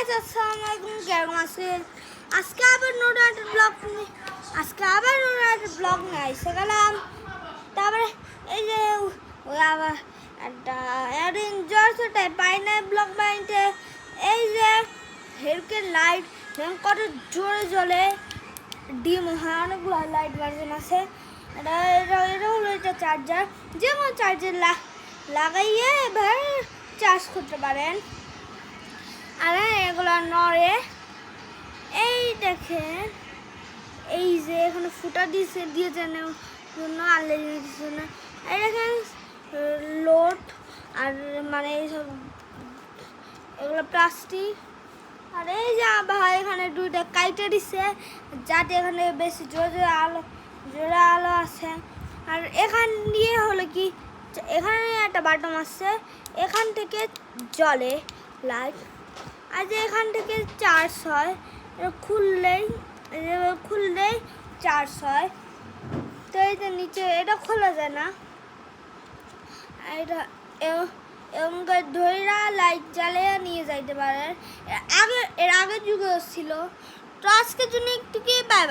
Guys, আসসালামু আলাইকুম। কেমন আছেন? আজকে আবার নতুন একটা ব্লগ নিয়ে এসে গেলাম। তারপরে এই যে ওই আবার একটা এনজয় টাইপ পাই না ব্লগ বানাইতে। এই যে হেলকে লাইট কত জোরে জ্বলে, ডিম হয়, অনেকগুলো লাইট ভার্জন আছে। এটা এটা এটা হলো এটা চার্জার, যেমন চার্জার লাগাইয়ে এবার চার্জ করতে পারেন। আর এগুলো নড়ে, এই দেখেন, এই যে এখানে ফুটা দিয়েছেন জন্য আনলিমিটেড জন্য। এই দেখেন লোড, আর মানে এইসব এগুলো প্লাস্টিক। আর এই যে ভাই এখানে দুইটা কাইটে দিচ্ছে যাতে এখানে বেশি জোরে আলো আছে। আর এখান দিয়ে হলো কি, এখানে একটা বাটন আছে, এখান থেকে জ্বলে লাইট। আর যে এখান থেকে চার্জ হয়, খুললেই চার্জ হয়। তো এই যে নিচে এটা খোলা যায় না, এটা ধৈরা লাইট জ্বালিয়ে নিয়ে যাইতে পারে। এর আগের যুগে ছিল। তো আজকের জন্য একটু কি, বাই।